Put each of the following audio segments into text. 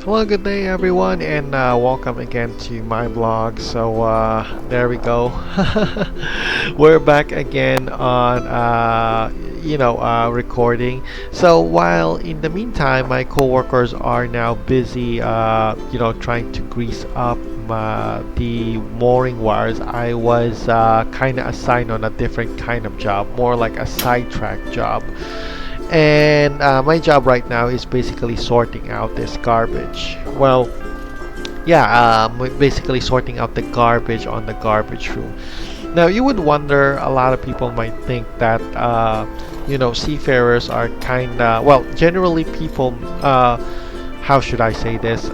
Hello, good day everyone, and welcome again to my blog. There we go. We're back again on recording. So while in the meantime my coworkers are now busy trying to grease up the mooring wires, I was kind of assigned on a different kind of job, more like a sidetrack job. And my job right now is basically sorting out this garbage. Well, yeah, basically sorting out the garbage on the garbage room. Now, you would wonder, a lot of people might think that, seafarers are kind of, well, generally people, how should I say this?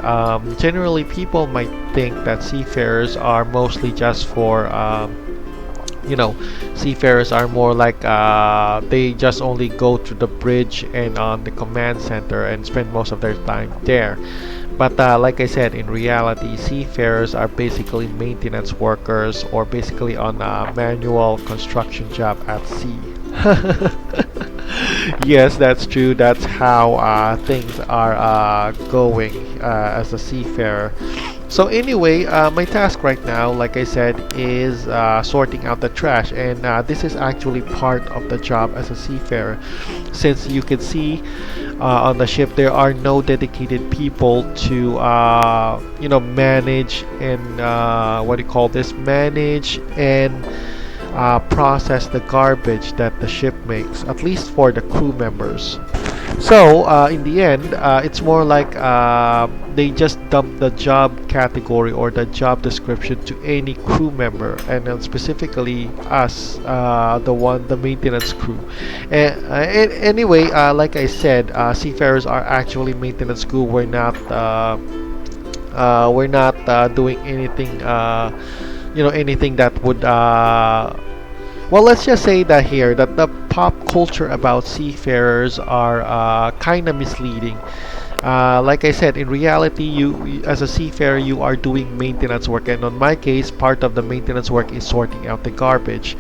Generally people might think that seafarers are mostly just for, seafarers are more like they just only go to the bridge and on the command center and spend most of their time there. But like I said, in reality, seafarers are basically maintenance workers or basically on a manual construction job at sea. Yes, that's true. That's how things are going as a seafarer. So anyway, my task right now, like I said, is sorting out the trash, and this is actually part of the job as a seafarer. Since you can see on the ship, there are no dedicated people to manage and what do you call this? Manage and process the garbage that the ship makes, at least for the crew members. So in the end, it's more like they just dump the job category or the job description to any crew member, and then specifically us, the maintenance crew. And anyway, like I said, seafarers are actually maintenance crew. We're not doing anything, anything that would. Well, let's just say that here that the pop culture about seafarers are kind of misleading. Like I said, in reality, as a seafarer, you are doing maintenance work, and on my case, part of the maintenance work is sorting out the garbage.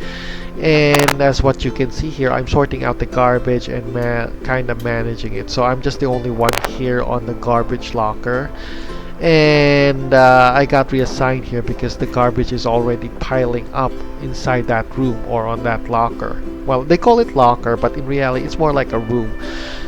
And as what you can see here, I'm sorting out the garbage and kind of managing it. So I'm just the only one here on the garbage locker. And I got reassigned here because the garbage is already piling up inside that room or on that locker. Well, they call it locker, but in reality it's more like a room.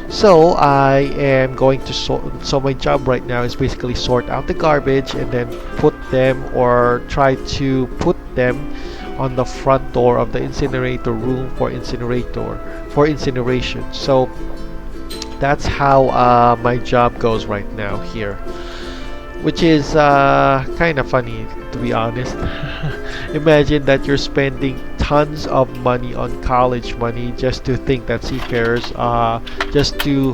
So I am going to so my job right now is basically sort out the garbage and then put them, or try to put them on the front door of the incinerator room for incineration. So that's how my job goes right now here, which is kind of funny, to be honest. Imagine that you're spending tons of money on college money just to think that seafarers just to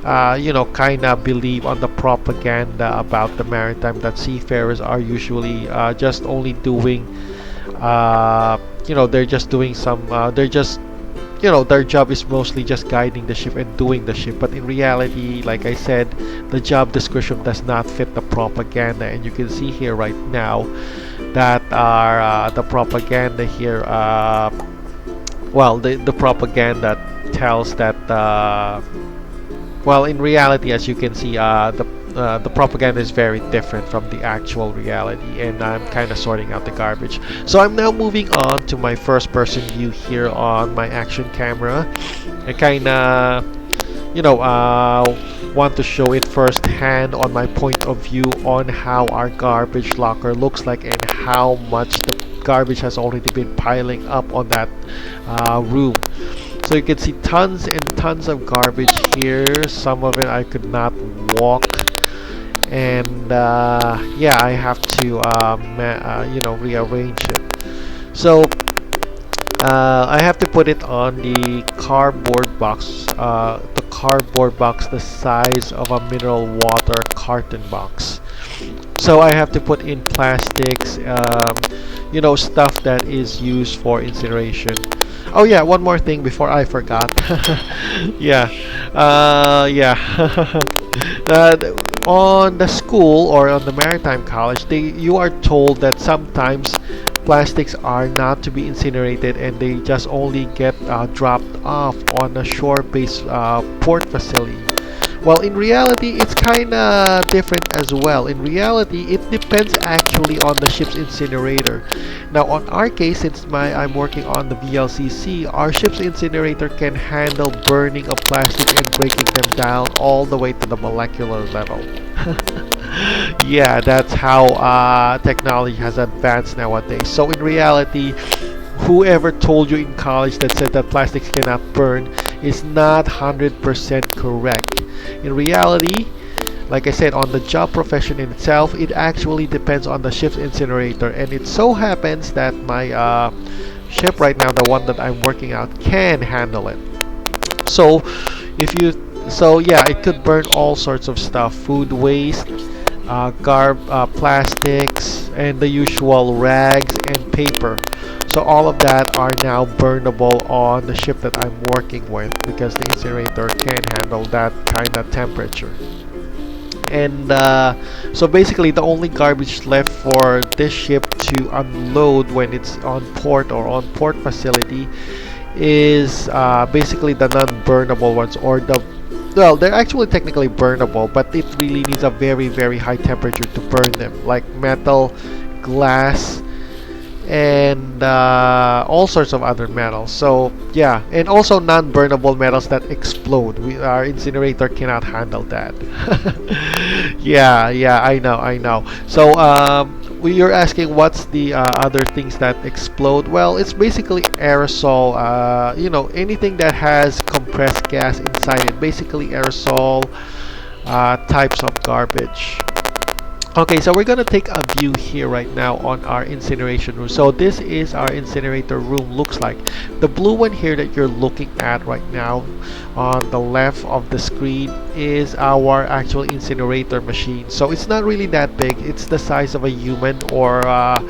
kind of believe on the propaganda about the maritime, that seafarers are usually just only doing they're just doing some they're just their job is mostly just guiding the ship and doing the ship. But in reality, like I said, the job description does not fit the propaganda, and you can see here right now that the propaganda here, the propaganda tells that well, in reality, as you can see, the propaganda is very different from the actual reality, and I'm kind of sorting out the garbage. So I'm now moving on to my first person view here on my action camera. I kind of want to show it firsthand on my point of view on how our garbage locker looks like and how much the garbage has already been piling up on that room. So you can see tons and tons of garbage here. Some of it I could not walk, and yeah, I have to rearrange it. So I have to put it on the cardboard box, the size of a mineral water carton box. So I have to put in plastics, stuff that is used for incineration. Oh yeah, one more thing before I forgot. Yeah, yeah. On the school or on the maritime college, you are told that sometimes plastics are not to be incinerated and they just only get dropped off on a shore-based port facility. Well, in reality, it's kind of different as well. In reality, it depends actually on the ship's incinerator. Now, on our case, since I'm working on the VLCC, our ship's incinerator can handle burning of plastic and breaking them down all the way to the molecular level. Yeah, that's how technology has advanced nowadays. So in reality, whoever told you in college that said that plastics cannot burn is not 100% correct. In reality, like I said, on the job profession in itself, it actually depends on the ship's incinerator, and it so happens that my ship right now, the one that I'm working out, can handle it. So if you so yeah, it could burn all sorts of stuff: food waste, plastics, and the usual rags and paper. So all of that are now burnable on the ship that I'm working with because the incinerator can handle that kind of temperature. And so basically the only garbage left for this ship to unload when it's on port or on port facility is basically the non-burnable ones, or the well, they're actually technically burnable, but it really needs a very, very high temperature to burn them, like metal, glass, and all sorts of other metals. So yeah, and also non-burnable metals that explode. Our incinerator cannot handle that. Yeah, I know. So you're asking what's the other things that explode? Well, it's basically aerosol. Anything that has compressed gas inside it. Basically aerosol types of garbage. Okay, so we're gonna take a view here right now on our incineration room. So this is our incinerator room looks like. The blue one here that you're looking at right now on the left of the screen is our actual incinerator machine. So it's not really that big. It's the size of a human, or a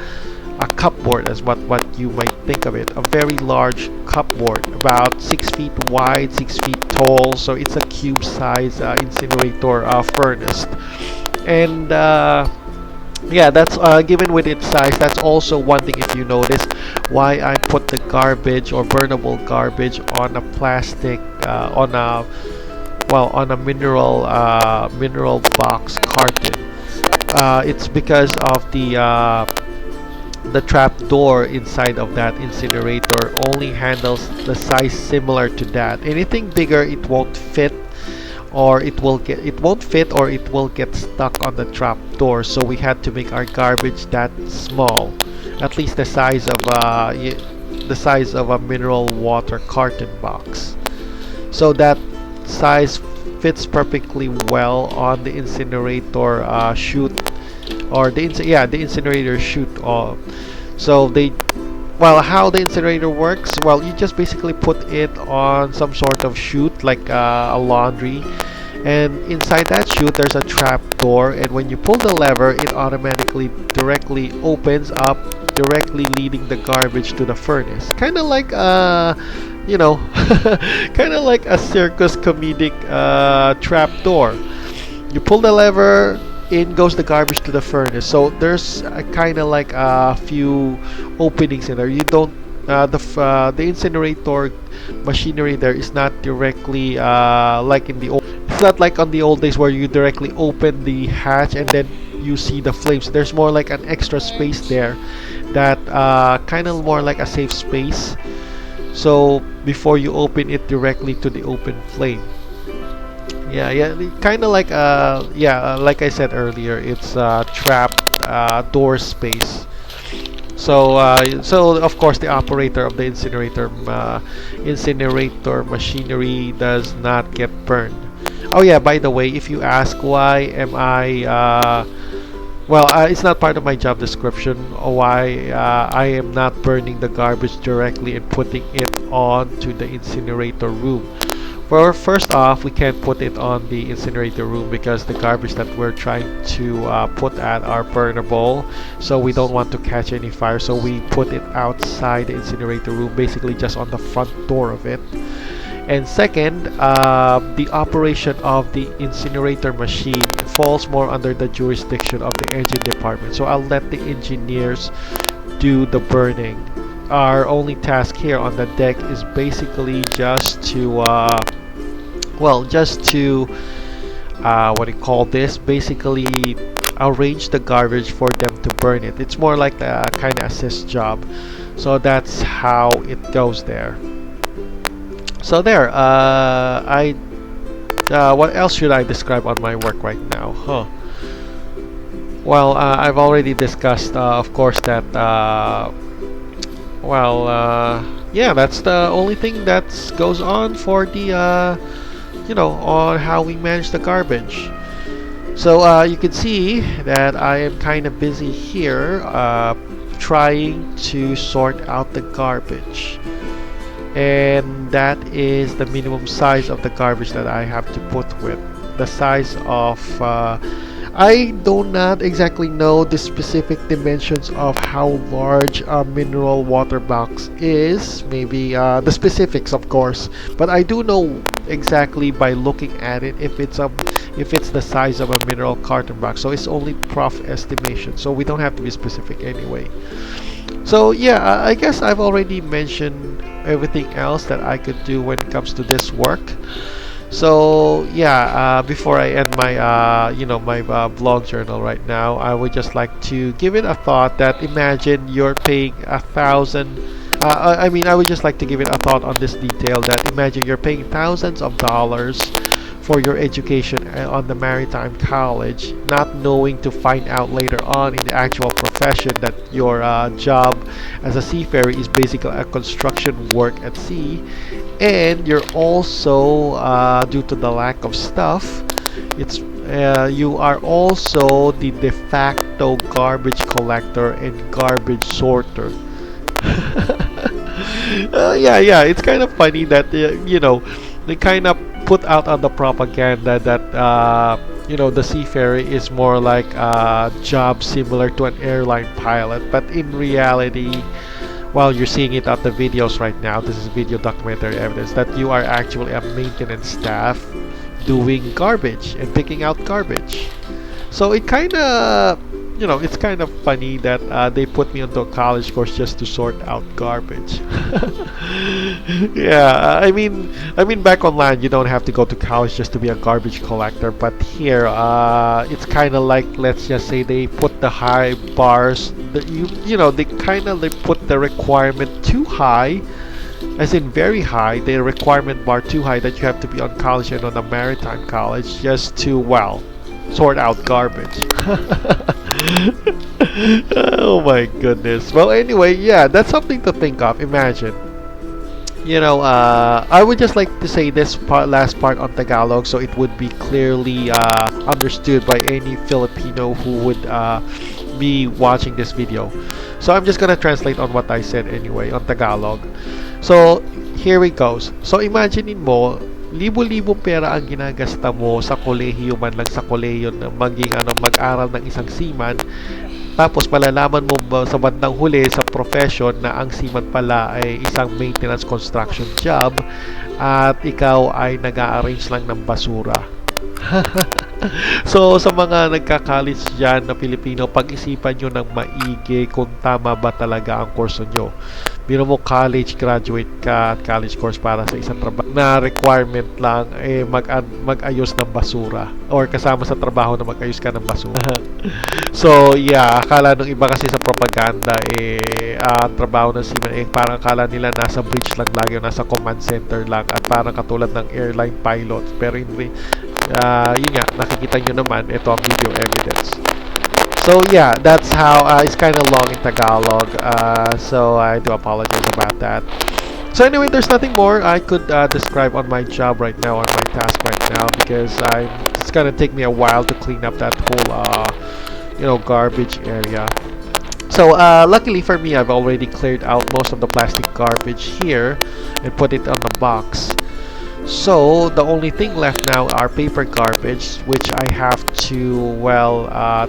cupboard as what you might think of it. A very large cupboard, about 6 feet wide, 6 feet tall. So it's a cube size incinerator furnace. And yeah, that's given with its size, that's also one thing, if you notice, why I put the garbage or burnable garbage on a plastic on a mineral box carton. It's because of the trap door inside of that incinerator only handles the size similar to that. Anything bigger, it won't fit, or it won't fit, or it will get stuck on the trap door. So we had to make our garbage that small, at least the size of a mineral water carton box. So that size fits perfectly well on the incinerator chute, or the incinerator chute. So how the incinerator works, well, you just basically put it on some sort of chute, like a laundry, and inside that chute there's a trap door, and when you pull the lever, it automatically directly opens up, directly leading the garbage to the furnace. Kind of like kind of like a circus comedic trap door. You pull the lever, in goes the garbage to the furnace. So there's kind of like a few openings in there. You don't the incinerator machinery there is not directly like in the old. It's not like on the old days where you directly open the hatch and then you see the flames. There's more like an extra space there, that kind of more like a safe space. So before you open it directly to the open flame. Yeah, kind of like like I said earlier, it's trapped door space. So of course the operator of the incinerator machinery does not get burned. Oh yeah, by the way, if you ask why am I it's not part of my job description why I am not burning the garbage directly and putting it onto the incinerator room. Well, first off, we can't put it on the incinerator room because the garbage that we're trying to put at are burnable, so we don't want to catch any fire, so we put it outside the incinerator room, basically just on the front door of it. And second, the operation of the incinerator machine falls more under the jurisdiction of the engine department, so I'll let the engineers do the burning. Our only task here on the deck is basically just to what do you call this? Basically, arrange the garbage for them to burn it. It's more like a kind of assist job. So that's how it goes there. So there, what else should I describe on my work right now? Well, I've already discussed, of course, that, yeah, that's the only thing that goes on for the, on how we manage the garbage. So you can see that I am kind of busy here, trying to sort out the garbage. And that is the minimum size of the garbage that I have to put with. The size of I do not exactly know the specific dimensions of how large a mineral water box is. Maybe the specifics, of course, but I do know exactly by looking at it if it's the size of a mineral carton box. So it's only rough estimation, so we don't have to be specific anyway. So yeah, I guess I've already mentioned everything else that I could do when it comes to this work. So yeah, before I end my my vlog journal right now, I would just like to give it a thought that imagine you're paying 1,000. I mean, I would just like to give it a thought on this detail that imagine you're paying thousands of dollars for your education on the maritime college, not knowing to find out later on in the actual profession that your job as a seafarer is basically a construction work at sea, and you're also due to the lack of stuff, you are also the de facto garbage collector and garbage sorter. Yeah, it's kind of funny that they kind of put out on the propaganda that the seafarer is more like a job similar to an airline pilot, but in reality, while you're seeing it on the videos right now, this is video documentary evidence that you are actually a maintenance staff doing garbage and picking out garbage. So it kind of it's kind of funny that they put me onto a college course just to sort out garbage. Yeah, I mean back on land you don't have to go to college just to be a garbage collector, but here it's kind of like, let's just say they put the high bars that they put the requirement too high, as in very high, the requirement bar too high that you have to be on college and on a maritime college just to sort out garbage. Oh my goodness. Well, anyway, yeah, that's something to think of. Imagine, I would just like to say this last part on Tagalog so it would be clearly understood by any Filipino who would be watching this video. So I'm just gonna translate on what I said anyway on Tagalog. So here it goes. So imaginein mo, libo-libo pera ang ginagasta mo sa kolehiyo man lang sa kolehiyo na mag-aral ng isang seaman, tapos malalaman mo sa bandang huli sa profession na ang seaman pala ay isang maintenance construction job at ikaw ay nag-a-arrange lang ng basura. So sa mga nagka-college dyan na Pilipino, pag-isipan nyo ng maigi kung tama ba talaga ang kurso nyo. Biro mo college graduate ka at college course para sa isang trabaho na requirement lang mag-ayos ng basura, or kasama sa trabaho na mag-ayos ka ng basura. So yeah, akala nung iba kasi sa propaganda ang trabaho ng seaman parang akala nila nasa bridge lang lagi o nasa command center lang at parang katulad ng airline pilot, pero yun nga, nakikita nyo naman ito ang video evidence. So yeah, that's how it's kind of long in Tagalog, so I do apologize about that. So anyway, there's nothing more I could describe on my job right now, on my task right now, because it's gonna take me a while to clean up that whole garbage area. So luckily for me, I've already cleared out most of the plastic garbage here and put it on the box. So the only thing left now are paper garbage, which I have to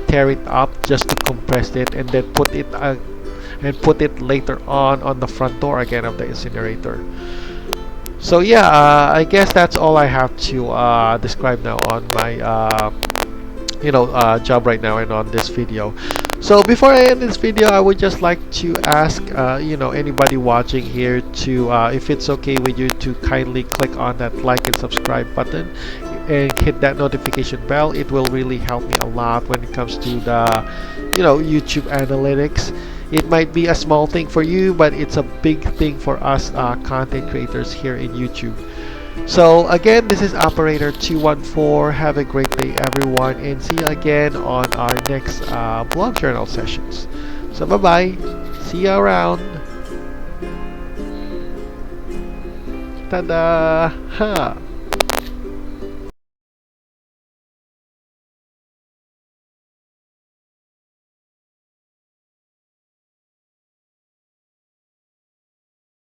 tear it up just to compress it and then put it later on the front door again of the incinerator. So yeah, I guess that's all I have to describe now on my job right now and on this video. So before I end this video, I would just like to ask anybody watching here to if it's okay with you to kindly click on that like and subscribe button. and hit that notification bell. It will really help me a lot when it comes to the YouTube analytics. It might be a small thing for you, but it's a big thing for us content creators here in YouTube. So again, this is Operator 214. Have a great day, everyone, and see you again on our next blog journal sessions. So bye-bye. See you around. Ta-da! Ha!